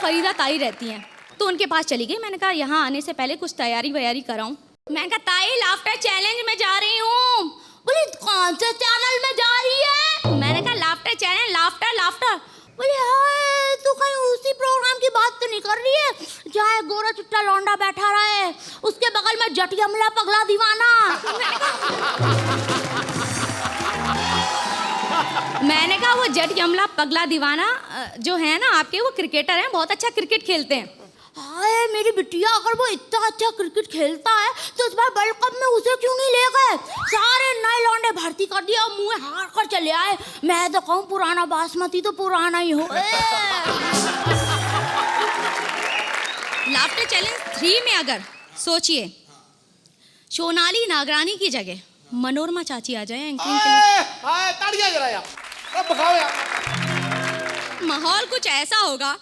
फरीदा ताई रहती हैं, तो उनके पास चली गई। मैंने कहा यहाँ आने से पहले कुछ तैयारी वैयारी कराऊं। मैंने कहा ताई लाफ्टर चैलेंज में जा रही हूँ। बोली कौन से चैनल में जा रही है? मैंने कहा लाफ्टर चैनल, लाफ्टर लाफ्टर। बोले हाय तू कहीं उसी प्रोग्राम की बात तो नहीं कर रही है जहाँ गोरा चुट्टा लौंडा बैठा रहा है, उसके बगल में जट यमला पगला दीवाना। मैंने कहा वो जट यमला पगला दीवाना जो है ना आपके, वो क्रिकेटर हैं, बहुत अच्छा क्रिकेट खेलते हैं। हाय मेरी बिटिया, अगर वो इतना अच्छा क्रिकेट खेलता है तो इस बार वर्ल्ड कप में उसे क्यों नहीं ले गए? सारे नए लौंडे भर्ती कर दिया, मुंह हार कर चले आए। मैं तो कहूँ पुराना बासमती तो पुराना ही हो। लाफ्टर चैलेंज 3 में अगर सोचिए सोनाली नागरानी की जगह मनोरमा चाची आ जाए एंकरिंग के लिए। ताड़ियां जरा यार, अब बखाओ यार। माहौल कुछ ऐसा होगा,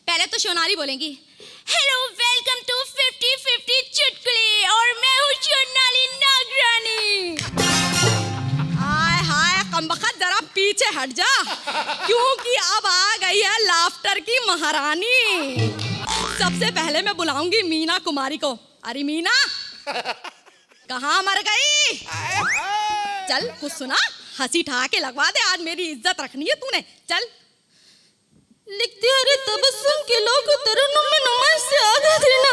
पहले तो सोनाली बोलेंगी हेलो वेलकम टू 50-50 चुटकुले और मैं हूँ सोनाली नागरानी। हाय हाय कमबख्त जरा पीछे हट जा, क्योंकि अब आ गई है लाफ्टर की महारानी। सबसे पहले मैं बुलाऊंगी मीना कुमारी को। अरे मीना कहाँ मर गई? चल कुछ सुना, हंसी ठहाके लगवा दे, आज मेरी इज्जत रखनी है तूने। चल लिखती हरे तबस्सुम के लोग तरन्नुम में नुमान से आगा देना।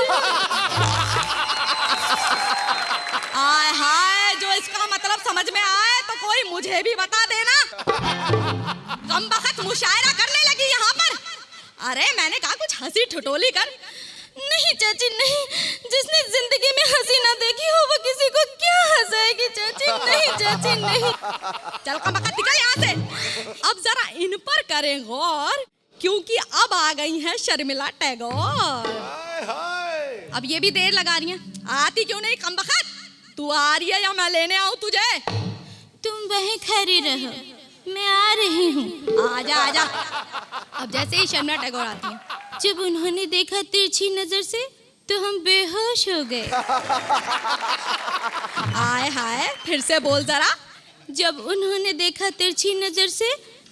आय हाय, जो इसका मतलब समझ में आए तो कोई मुझे भी बता देना। कमबख्त मुशायरा करने लगी यहाँ पर। अरे मैंने कहा कुछ हंसी ठिठोली कर। नहीं चाची नहीं, जिसने जिंदगी में हंसी ना देखी हो वो किसी को क्या हंसाएगी चाची। नहीं चाची नहीं। चल कमबख्त निकल यहाँ से। अब जरा इन पर करें गौर, क्योंकि अब आ गई हैं शर्मिला टैगोर। अब ये भी देर लगा रही हैं, आती क्यों नहीं कमबख्त? तू आ रही है या मैं लेने आऊं तुझे? तुम वहीं खड़ी रहो, मैं आ रही हूँ। आजा आजा। अब जैसे ही शर्मिला टैगोर आती हैं, जब उन्होंने देखा तिरछी नजर से तो हम बेहोश हो गए। आय हाय, फिर से बोल जरा। जब उन्होंने देखा तिरछी नजर से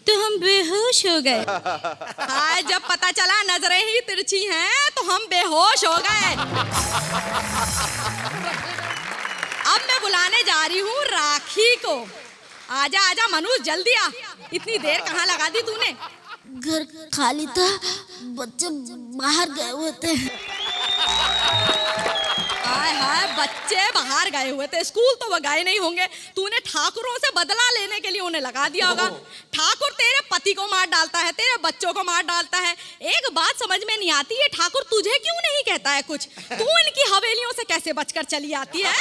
तो हम बेहोश हो गए। हाय, जब पता चला नजरें ही तिरछी हैं तो हम बेहोश हो गए। अब मैं बुलाने जा रही हूँ राखी को। आजा आजा मनुष, जल्दी आ। इतनी देर कहाँ लगा दी तूने? घर खाली था, बच्चे बाहर गए हुए थे। हाय हाय, बच्चे बाहर गए हुए थे, स्कूल तो वो गए नहीं होंगे। तूने ठाकुरों से बदला लेने के लिए उन्हें लगा दिया होगा। ठाकुर तेरे पति को मार डालता है, तेरे बच्चों को मार डालता है। एक बात समझ में नहीं आती है, ठाकुर तुझे क्यों नहीं कहता है कुछ? तू इनकी हवेलियों से कैसे बचकर चली आती है?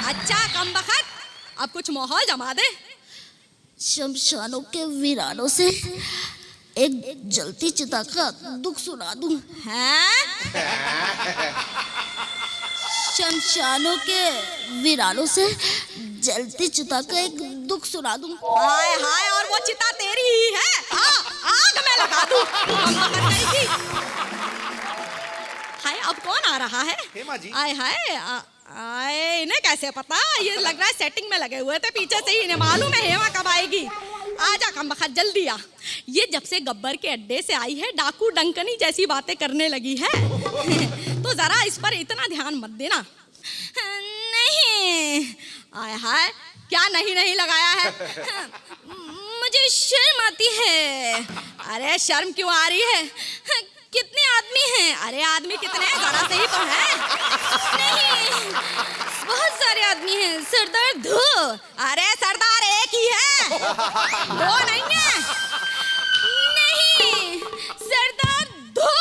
अच्छा कमबख्त, अब कुछ माहौल जमा दे। शमशानों के वीरानों से एक जलती चिता का दुख सुना दूं। हैं? शमशानों के वीरानों से जलती चिता का एक दुख सुना दूं। हाय हाय, और वो चिता तेरी ही है। आग में लगा दूं। हाय, अब कौन आ रहा है? हेमा जी। हाय हाय, आए इन्हें कैसे पता? ये लग रहा है सेटिंग में लगे हुए थे पीछे से ही, इन्हें मालूम है हेमा कब आएगी। आजा कमबख्त जल्दी आ। ये जब से गब्बर के अड्डे से आई है डाकू डंकनी जैसी बातें करने लगी है। तो जरा इस पर इतना ध्यान मत देना। नहीं। आय हाय, क्या नहीं नहीं लगाया है? मुझे शर्म आती है। अरे शर्म क्यों आ रही है? कितने आदमी हैं? अरे आदमी कितने हैं? जरा से ही तो हैं। नहीं, बहुत सारे आदमी हैं। सरदार धो। अरे सरदार एक ही है, दो नहीं है। नहीं, सरदार धो।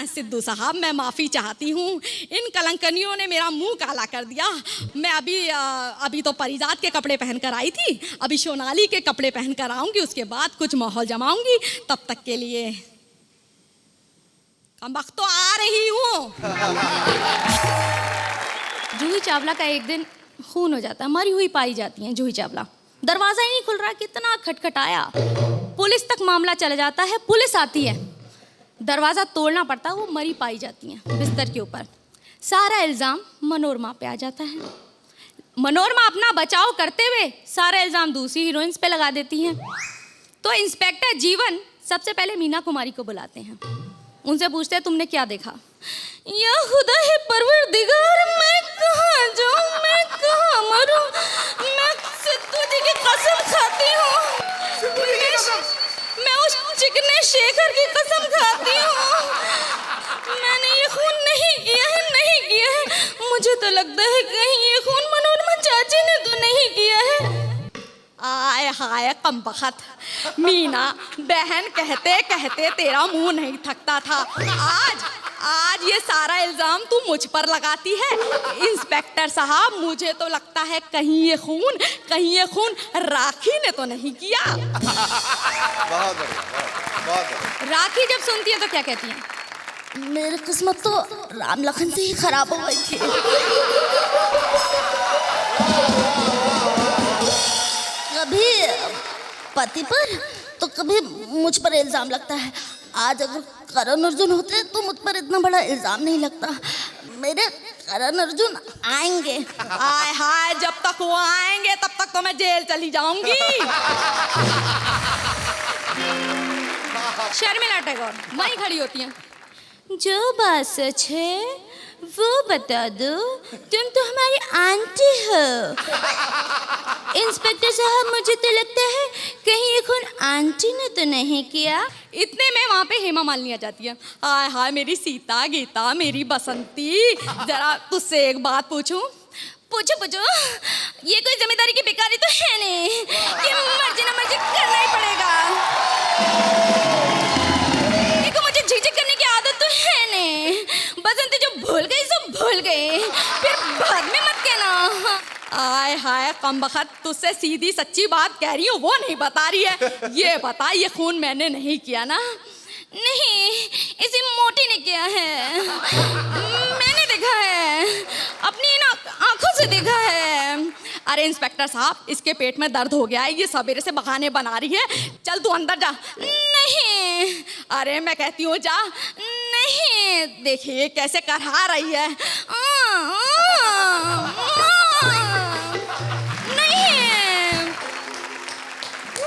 सिद्धू साहब, मैं माफी चाहती हूँ, इन कलंकनियों ने मेरा मुंह काला कर दिया। मैं अभी तो परिजात के कपड़े पहनकर आई थी, अभी सोनाली के कपड़े पहनकर आऊंगी, उसके बाद कुछ माहौल जमाऊंगी। तब तक के लिए कमबख्त तो आ रही हूँ। जूही चावला का एक दिन खून हो जाता है, मरी हुई पाई जाती हैं जूही चावला। दरवाजा ही नहीं खुल रहा, कितना खटखटाया, पुलिस तक मामला चला जाता है। पुलिस आती है, दरवाज़ा तोड़ना पड़ता है, वो मरी पाई जाती हैं बिस्तर के ऊपर। सारा इल्ज़ाम मनोरमा पे आ जाता है। मनोरमा अपना बचाव करते हुए सारा इल्ज़ाम दूसरी हीरोइंस पे लगा देती हैं। तो इंस्पेक्टर जीवन सबसे पहले मीना कुमारी को बुलाते हैं। उनसे पूछते हैं तुमने क्या देखा। या खुदा है परवरदिगार, मैं कहाँ जाऊँ, मैं कहाँ मरूँ, मैं सिद्धू जी की कसम खाती हूँ, मैं उस चिकने शेखर की कसम खाती हूँ, मैंने ये खून नहीं किया है, नहीं किया है। मुझे तो लगता है कहीं ये खून मनोरमा चाची ने तो नहीं किया है। आय हाय कमबख्त, मीना बहन कहते कहते तेरा मुंह नहीं थकता था। आज ये सारा इल्जाम तू मुझ पर लगाती है। इंस्पेक्टर साहब, मुझे तो लगता है कहीं ये खून राखी ने तो नहीं किया। बहुत बढ़िया। राखी जब सुनती है तो क्या कहती है? मेरी किस्मत तो राम लखन से ही खराब हो गई थी। कभी पति पर तो कभी मुझ पर इल्जाम लगता है। आज अगर करण अर्जुन होते तो मुझ पर इतना बड़ा इल्जाम नहीं लगता। मेरे करण अर्जुन आएंगे। आय हाय, जब तक वो आएंगे तब तक तो मैं जेल चली जाऊंगी। शर्मिला टैगोर वहीं खड़ी होती हैं। जो बात सच है वो बता दो, तुम तो हमारी आंटी हो। इंस्पेक्टर साहब, मुझे तो लगता है कहीं ये खून आंटी ने तो नहीं किया। इतने में वहाँ पे हेमा मालिनी आ जाती है। हाय हाय मेरी सीता गीता, मेरी बसंती, जरा तुझसे एक बात पूछूं? पूछो, ये कोई जिम्मेदारी की बेकारी तो है नहीं कि मर्जी ना मर्जी करना ही पड़ेगा। देखो, मुझे झिझक करने की आदत तो है नहीं। बसंती जो भूल गई सो भूल गई, फिर बाद में मत कहना। आय हाय कमबख्त, तुझसे सीधी सच्ची बात कह रही हूँ, वो नहीं बता रही है। ये बता, ये खून मैंने नहीं किया ना? नहीं, इसी मोटी ने किया है। मैंने देखा है, अपनी आंखों से देखा है। अरे इंस्पेक्टर साहब, इसके पेट में दर्द हो गया है, ये सवेरे से बहाने बना रही है। चल तू अंदर जा। नहीं, अरे मैं कहती हूँ जा। नहीं, देखिए कैसे करहा रही है। नहीं,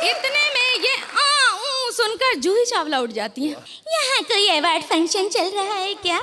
इतने में ये सुनकर जूही चावला उठ जाती है। यहाँ कोई अवार्ड फंक्शन चल रहा है क्या?